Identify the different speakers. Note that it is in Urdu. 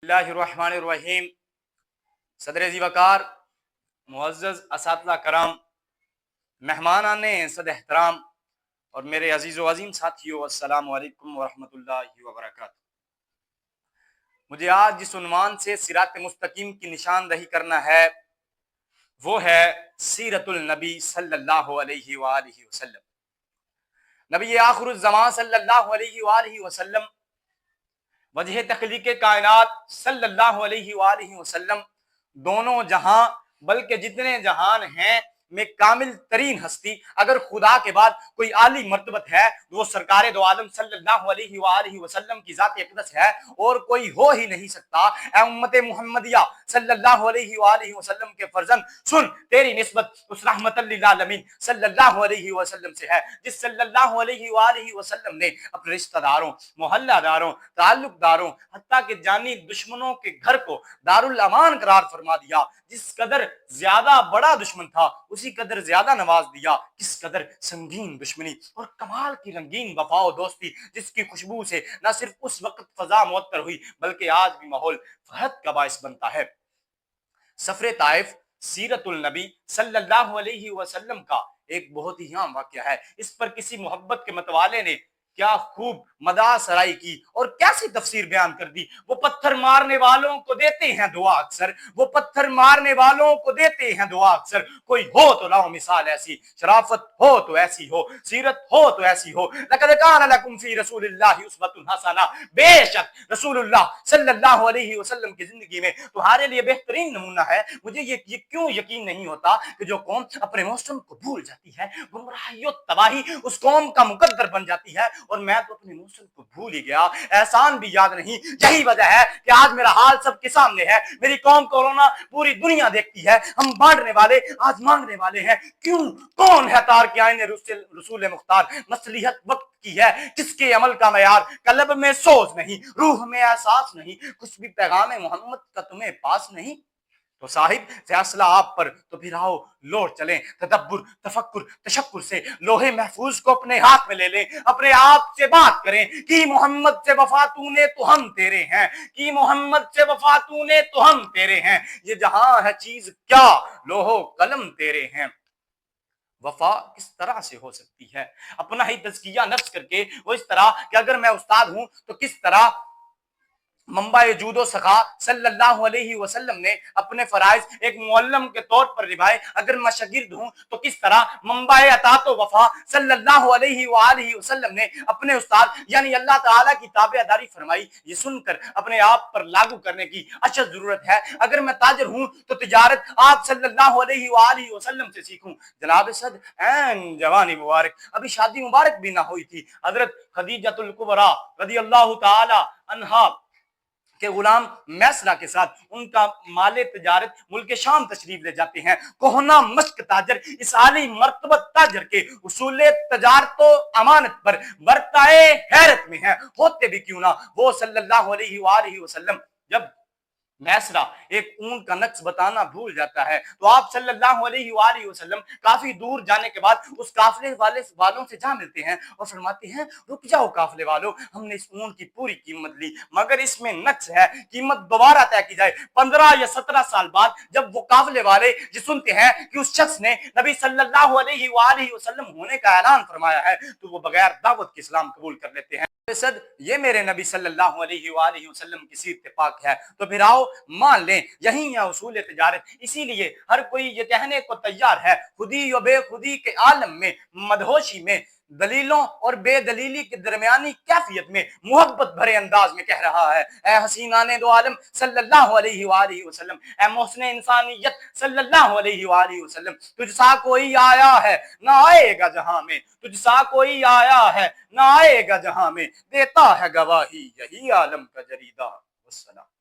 Speaker 1: اللہ الرحمن الرحیم۔ صدر ذی وقار، معزز اساتذہ کرام، مہمانان صد احترام اور میرے عزیز و عظیم ساتھیوں، السلام علیکم ورحمۃ اللہ وبرکاتہ۔ مجھے آج جس عنوان سے صراط مستقیم کی نشاندہی کرنا ہے وہ ہے سیرت النبی صلی اللہ علیہ وآلہ وسلم۔ نبی آخر الزمان صلی اللہ علیہ وآلہ وسلم، وجہ تخلیق کائنات صلی اللہ علیہ وآلہ وسلم، دونوں جہاں بلکہ جتنے جہان ہیں میں کامل ترین ہستی، اگر خدا کے بعد کوئی عالی مرتبت ہے وہ سرکار دو عالم صلی اللہ علیہ وآلہ وسلم کی ذات اقدس ہے، اور کوئی ہو ہی نہیں سکتا۔ اے امت محمدیہ صلی اللہ علیہ وآلہ وسلم کے فرزند، سن، تیری نسبت اس رحمت للعالمین صلی اللہ علیہ وسلم سے ہے، جس صلی اللہ علیہ وآلہ وسلم نے اپنے رشتہ داروں، محلہ داروں، تعلق داروں، حتیٰ کہ جانی دشمنوں کے گھر کو دارالامان قرار فرما دیا۔ جس قدر زیادہ بڑا دشمن تھا اسی قدر زیادہ نواز دیا۔ کس قدر سنگین دشمنی اور کمال کی رنگین وفا و دوستی، جس کی خوشبو سے نہ صرف اس وقت فضا معطر ہوئی بلکہ آج بھی ماحول فرحت کا باعث بنتا ہے۔ سفر طائف سیرت النبی صلی اللہ علیہ وسلم کا ایک بہت ہی عام واقعہ ہے۔ اس پر کسی محبت کے متوالے نے کیا خوب مداح سرائی کی اور کیسی تفسیر بیان کر دی۔ وہ پتھر مارنے والوں کو دیتے ہیں دعا اکثر، وہ پتھر مارنے والوں کو دیتے ہیں دعا اکثر، کوئی ہو تو لاؤ مثال ایسی، شرافت ہو تو ایسی ہو، سیرت ہو تو ایسی ہو۔ لقد کان لکم فی رسول اللہ اسوۃ حسنہ، بے شک رسول اللہ صلی اللہ علیہ وسلم کی زندگی میں تمہارے لیے بہترین نمونہ ہے۔ مجھے یہ کیوں یقین نہیں ہوتا کہ جو قوم اپنے موسم کو بھول جاتی ہے، گمراہی و تباہی اس قوم کا مقدر بن جاتی ہے، اور میں تو اپنے موسم کو بھول ہی گیا، احسان بھی یاد نہیں۔ یہی وجہ ہے کہ آج میرا حال سب کے سامنے ہے۔ میری قوم کو رونا پوری دنیا دیکھتی ہے، ہم بانٹنے والے آج مانگنے والے ہیں۔ کیوں؟ کون ہے تار کے آئینے رسول مختار؟ مصلحت وقت کی ہے، کس کے عمل کا معیار؟ قلب میں سوز نہیں، روح میں احساس نہیں، کچھ بھی پیغام محمد کا تمہیں پاس نہیں۔ تو صاحب فیصلہ آپ پر، تو پھر آؤ لوٹ چلیں، تدبر، تفکر، تشکر سے لوہے محفوظ کو اپنے ہاتھ میں لے لیں، اپنے آپ سے بات کریں کہ محمد سے وفا تو نے تو ہم تیرے ہیں، کہ محمد سے وفا تو نے تو ہم تیرے ہیں، یہ جہاں ہے چیز کیا لوہو قلم تیرے ہیں۔ وفا کس طرح سے ہو سکتی ہے؟ اپنا ہی تزکیہ نفس کر کے وہ اس طرح کہ اگر میں استاد ہوں تو کس طرح منبع جود و سخا صلی اللہ علیہ وسلم نے اپنے فرائض ایک معلم کے طور پر نبھائے، اگر میں شاگرد ہوں تو کس طرح منبع عطاۃ و وفا صلی اللہ علیہ وآلہ وسلم نے اپنے استاد یعنی اللہ تعالیٰ کی تابعداری فرمائی۔ یہ سن کر اپنے آپ پر لاگو کرنے کی اشد ضرورت ہے۔ اگر میں تاجر ہوں تو تجارت آپ صلی اللہ علیہ وآلہ وسلم سے سیکھوں۔ جناب صد این جوانی مبارک، ابھی شادی مبارک بھی نہ ہوئی تھی، حضرت خدیجۃ الکبریٰ رضی اللہ تعالی عنہا کہ غلام میسرہ کے ساتھ ان کا مال تجارت ملک شام تشریف لے جاتے ہیں۔ کوہنا مشک تاجر اس عالی مرتبت تاجر کے اصول تجارت و امانت پر برتائے حیرت میں ہے، ہوتے بھی کیوں نہ وہ صلی اللہ علیہ وآلہ وسلم جب میسرہ ایک اون کا نقص بتانا بھول جاتا ہے تو آپ صلی اللہ علیہ وآلہ وسلم کافی دور جانے کے بعد اس قافلے والوں سے جا ملتے ہیں اور فرماتے ہیں رک جاؤ قافلے والوں، ہم نے اس اون کی پوری قیمت لی مگر اس میں نقص ہے، قیمت دوبارہ طے کی جائے۔ 15 یا 17 سال بعد جب وہ قافلے والے یہ سنتے ہیں کہ اس شخص نے نبی صلی اللہ علیہ وآلہ وسلم ہونے کا اعلان فرمایا ہے تو وہ بغیر دعوت کے اسلام قبول کر لیتے ہیں۔ صد یہ میرے نبی صلی اللہ علیہ وآلہ وسلم کی سیرت پاک ہے، تو پھر آؤ مان لیں یہی ہے اصول تجارت۔ اسی لیے ہر کوئی یہ کہنے کو تیار ہے خودی و بے خودی کے عالم میں، مدہوشی میں، دلیلوں اور بے دلیلی کے درمیانی کیفیت میں محبت بھرے انداز میں کہہ رہا ہے اے حسینان دو عالم صلی اللہ علیہ وآلہ وسلم، اے محسن انسانیت صلی اللہ علیہ وآلہ وسلم، تجھ سا کوئی آیا ہے نہ آئے گا جہاں میں، تجھ سا کوئی آیا ہے نہ آئے گا جہاں میں، دیتا ہے گواہی یہی عالم کا جریدہ۔ والسلام۔